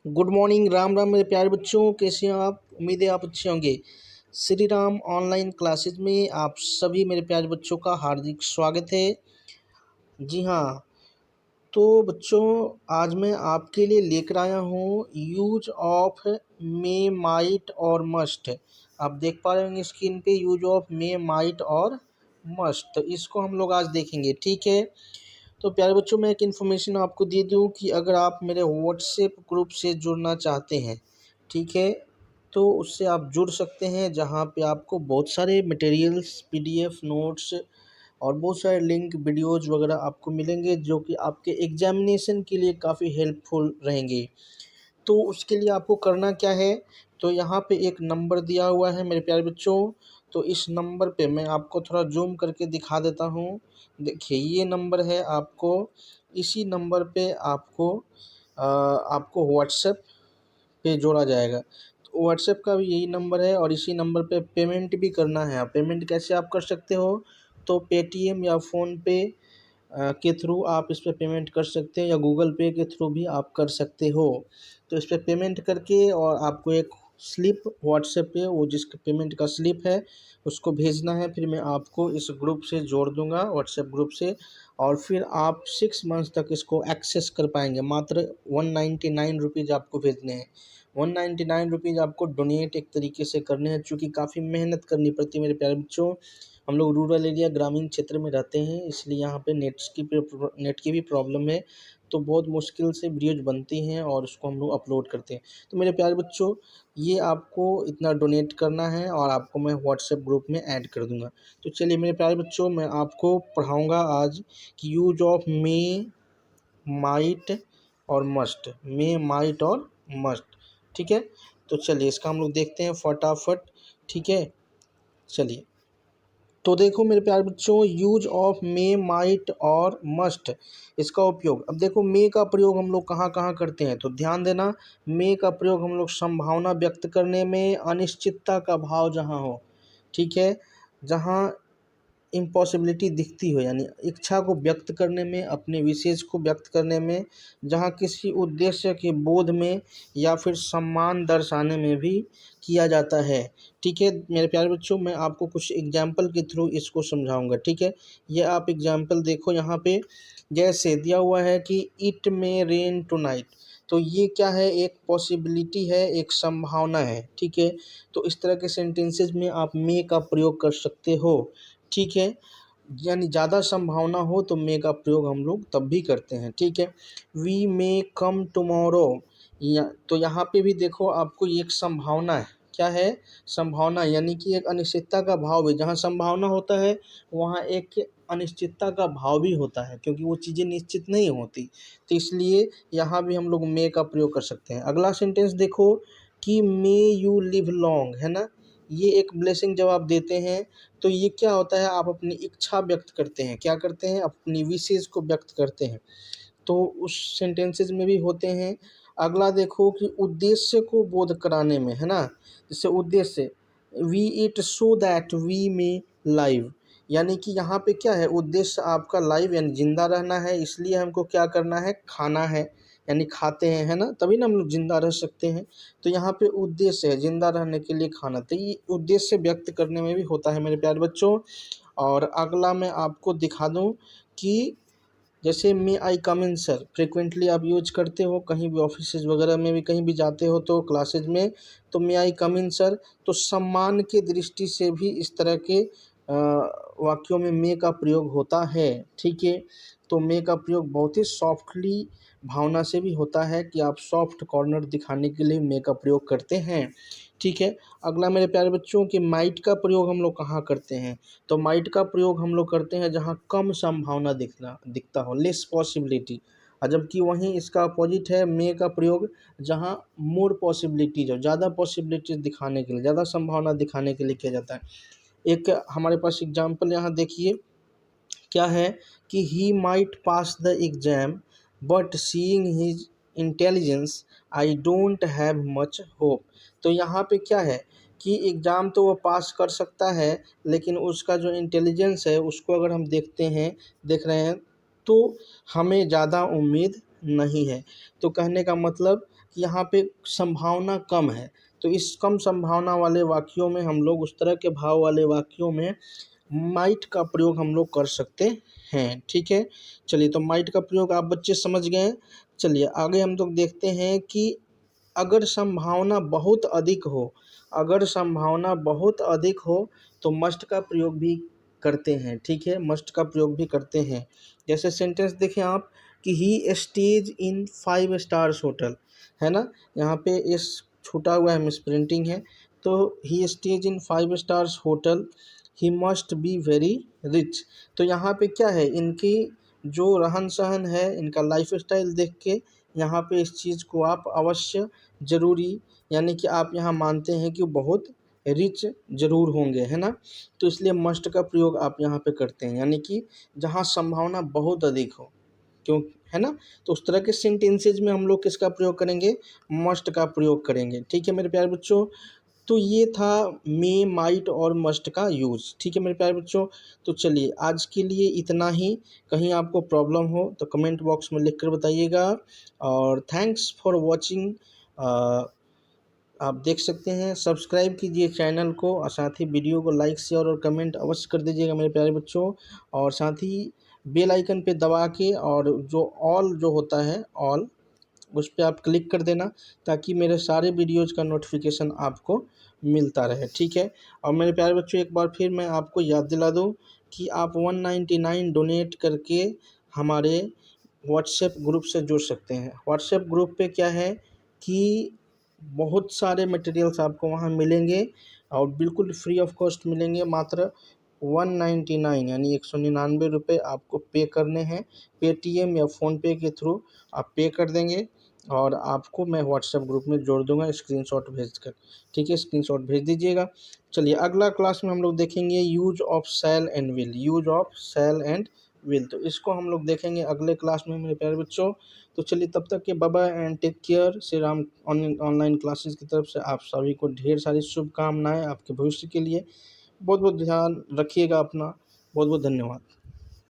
Good morning. Ram Ram मेरे प्यारे बच्चों, कैसे हैं आप? उम्मीद है आप अच्छे होंगे। श्री राम ऑनलाइन क्लासेस में आप सभी मेरे प्यारे बच्चों का हार्दिक स्वागत है। जी हाँ, तो बच्चों आज मैं आपके लिए लेकर आया हूँ यूज ऑफ मे, माइट और मस्ट। आप देख पा रहे होंगे स्क्रीन पे यूज ऑफ मे, माइट और मस्ट। तो इसको हम लोग आज देखेंगे, ठीक है। तो प्यारे बच्चों, मैं एक इन्फॉर्मेशन आपको दे दूं कि अगर आप मेरे व्हाट्सएप ग्रुप से जुड़ना चाहते हैं, ठीक है, तो उससे आप जुड़ सकते हैं, जहां पे आपको बहुत सारे मटेरियल्स, पीडीएफ नोट्स और बहुत सारे लिंक, वीडियोज़ वगैरह आपको मिलेंगे, जो कि आपके एग्जामिनेशन के लिए काफ़ी हेल्पफुल रहेंगे। तो उसके लिए आपको करना क्या है, तो यहाँ पे एक नंबर दिया हुआ है मेरे प्यारे बच्चों। तो इस नंबर पे मैं आपको थोड़ा जूम करके दिखा देता हूँ। देखिए ये नंबर है, आपको इसी नंबर पे आपको व्हाट्सएप पे जोड़ा जाएगा। तो व्हाट्सएप का भी यही नंबर है और इसी नंबर पे पेमेंट भी करना है। आप पेमेंट कैसे आप कर सकते हो, तो पेटीएम या फ़ोनपे के थ्रू आप इस पे पेमेंट कर सकते हैं, या गूगल पे के थ्रू भी आप कर सकते हो। तो इस पे पेमेंट करके और आपको एक स्लिप व्हाट्सएप पे, वो जिसका पेमेंट का स्लिप है उसको भेजना है। फिर मैं आपको इस ग्रुप से जोड़ दूंगा, व्हाट्सएप ग्रुप से, और फिर आप 6 मंथ्स तक इसको एक्सेस कर पाएंगे। मात्र 199 रुपीज़ आपको भेजने हैं। 199 रुपीज़ आपको डोनेट एक तरीके से करने हैं, चूँकि काफ़ी मेहनत करनी पड़ती है मेरे प्यारे बच्चों। हम लोग रूरल एरिया, ग्रामीण क्षेत्र में रहते हैं, इसलिए यहाँ पे नेट की भी प्रॉब्लम है। तो बहुत मुश्किल से वीडियोज बनती हैं और उसको हम लोग अपलोड करते हैं। तो मेरे प्यारे बच्चों, ये आपको इतना डोनेट करना है और आपको मैं व्हाट्सएप ग्रुप में ऐड कर दूंगा। तो चलिए मेरे प्यारे बच्चों, मैं आपको पढ़ाऊँगा आज कि यूज ऑफ मे, माइट और मस्ट। मे, माइट और मस्ट, ठीक है। तो चलिए इसका हम लोग देखते हैं फटाफट, ठीक है। चलिए, तो देखो मेरे प्यारे बच्चों, यूज ऑफ मे, माइट और मस्ट, इसका उपयोग। अब देखो मे का प्रयोग हम लोग कहाँ कहाँ करते हैं, तो ध्यान देना। मे का प्रयोग हम लोग संभावना व्यक्त करने में, अनिश्चितता का भाव जहाँ हो, ठीक है, जहाँ इम्पॉसिबिलिटी दिखती हो, यानी इच्छा को व्यक्त करने में, अपने विशेष को व्यक्त करने में, जहाँ किसी उद्देश्य के बोध में या फिर सम्मान दर्शाने में भी किया जाता है, ठीक है। मेरे प्यारे बच्चों, मैं आपको कुछ एग्जाम्पल के थ्रू इसको समझाऊंगा, ठीक है। ये आप एग्जाम्पल देखो यहाँ पे, जैसे दिया हुआ है कि इट मे रेन टुनाइट। तो ये क्या है, एक पॉसिबिलिटी है, एक संभावना है, ठीक है। तो इस तरह के सेंटेंसेज में आप मे का प्रयोग कर सकते हो, ठीक है। यानी ज़्यादा संभावना हो तो मे का प्रयोग हम लोग तब भी करते हैं, ठीक है। वी मे कम टुमारो, या तो यहाँ पे भी देखो आपको ये एक संभावना है। क्या है? संभावना, यानी कि एक अनिश्चितता का भाव भी, जहाँ संभावना होता है वहाँ एक अनिश्चितता का भाव भी होता है, क्योंकि वो चीज़ें निश्चित नहीं होती। तो इसलिए यहाँ भी हम लोग मे का प्रयोग कर सकते हैं। अगला सेंटेंस देखो कि मे यू लिव लॉन्ग, है ना। ये एक ब्लेसिंग जब आप देते हैं तो ये क्या होता है, आप अपनी इच्छा व्यक्त करते हैं। क्या करते हैं? अपनी विशेष को व्यक्त करते हैं। तो उस सेंटेंसेस में भी होते हैं। अगला देखो कि उद्देश्य को बोध कराने में, है ना। जैसे उद्देश्य, we eat so that we may live, यानी कि यहाँ पे क्या है, उद्देश्य आपका लाइव यानी जिंदा रहना है, इसलिए हमको क्या करना है, खाना है, यानी खाते हैं, है ना, तभी ना हम लोग जिंदा रह सकते हैं। तो यहाँ पे उद्देश्य है जिंदा रहने के लिए खाना, तो ये उद्देश्य व्यक्त करने में भी होता है मेरे प्यारे बच्चों। और अगला मैं आपको दिखा दूं कि जैसे मे आई कम इन सर, फ्रिक्वेंटली आप यूज करते हो, कहीं भी ऑफिस वगैरह में भी कहीं भी जाते हो तो क्लासेज में, तो मे आई कम इन सर। तो सम्मान के दृष्टि से भी इस तरह के वाक्यों में मे का प्रयोग होता है, ठीक है। तो मे का प्रयोग बहुत ही सॉफ्टली, भावना से भी होता है कि आप सॉफ्ट कॉर्नर दिखाने के लिए मे का प्रयोग करते हैं, ठीक है। अगला मेरे प्यारे बच्चों कि माइट का प्रयोग हम लोग कहाँ करते हैं, तो माइट का प्रयोग हम लोग करते हैं जहाँ कम संभावना दिखता हो, लेस पॉसिबिलिटी। और जबकि वहीं इसका अपोजिट है मे का प्रयोग, जहाँ मोर पॉसिबिलिटीज हो, ज़्यादा पॉसिबिलिटीज दिखाने के लिए, ज़्यादा संभावना दिखाने के लिए किया जाता है। एक हमारे पास एग्जाम्पल यहाँ देखिए, क्या है कि he might pass the exam but seeing his intelligence I don't have much hope. तो यहाँ पे क्या है कि एग्ज़ाम तो वो पास कर सकता है, लेकिन उसका जो इंटेलिजेंस है उसको अगर हम देख रहे हैं, तो हमें ज़्यादा उम्मीद नहीं है। तो कहने का मतलब कि यहाँ पे संभावना कम है, तो इस कम संभावना वाले वाक्यों में हम लोग, उस तरह के भाव वाले वाक्यों में माइट का प्रयोग हम लोग कर सकते हैं। ठीक है, चलिए तो माइट का प्रयोग आप बच्चे समझ गए। चलिए आगे हम लोग देखते हैं कि अगर संभावना बहुत अधिक हो, अगर संभावना बहुत अधिक हो तो मस्ट का प्रयोग भी करते हैं। ठीक है, मस्ट का प्रयोग भी करते हैं। जैसे सेंटेंस देखें आप कि ही स्टेज इन 5 स्टार्स होटल, है ना, यहाँ पे इस छूटा हुआ है, मिस प्रिंटिंग है, तो he stays in 5 stars hotel, he must be very rich. तो यहाँ पे क्या है, इनकी जो रहन सहन है, इनका लाइफ स्टाइल देख के यहाँ पे इस चीज़ को आप अवश्य ज़रूरी, यानी कि आप यहाँ मानते हैं कि वो बहुत रिच ज़रूर होंगे, है ना, तो इसलिए मस्ट का प्रयोग आप यहाँ पे करते हैं, यानी कि जहाँ संभावना बहुत अधिक हो, क्यों, है ना, तो उस तरह के सेंटेंसेज में हम लोग किसका प्रयोग करेंगे, मस्ट का प्रयोग करेंगे। ठीक है मेरे प्यारे बच्चों, तो ये था मे, माइट और मस्ट का यूज़। ठीक है मेरे प्यारे बच्चों, तो चलिए आज के लिए इतना ही। कहीं आपको प्रॉब्लम हो तो कमेंट बॉक्स में लिख कर बताइएगा। और थैंक्स फॉर वॉचिंग। आप देख सकते हैं, सब्सक्राइब कीजिए चैनल को और साथ ही वीडियो को लाइक, शेयर और कमेंट अवश्य कर दीजिएगा मेरे प्यारे बच्चों। और साथ ही बेल आइकन पे दबा के, और जो ऑल जो होता है ऑल, उस पे आप क्लिक कर देना, ताकि मेरे सारे वीडियोज़ का नोटिफिकेशन आपको मिलता रहे। ठीक है, और मेरे प्यारे बच्चों एक बार फिर मैं आपको याद दिला दूँ कि आप 199 डोनेट करके हमारे व्हाट्सएप ग्रुप से जुड़ सकते हैं। व्हाट्सएप ग्रुप पे क्या है कि बहुत सारे मटेरियल्स आपको वहाँ मिलेंगे और बिल्कुल फ्री ऑफ कॉस्ट मिलेंगे। मात्र 199 यानी 199 रुपये आपको पे करने हैं। पेटीएम या फ़ोनपे के थ्रू आप पे कर देंगे और आपको मैं व्हाट्सएप ग्रुप में जोड़ दूंगा स्क्रीनशॉट भेजकर। ठीक है, स्क्रीनशॉट भेज दीजिएगा। चलिए अगला क्लास में हम लोग देखेंगे use of shall and will, use of shall and will, तो इसको हम लोग देखेंगे अगले क्लास में मेरे प्यारे बच्चों। तो चलिए तब तक के bye bye and take care. Shri Ram online classes की तरफ से आप सभी को ढेर सारी शुभकामनाएं आपके भविष्य के लिए। बहुत बहुत ध्यान रखिएगा अपना। बहुत बहुत धन्यवाद।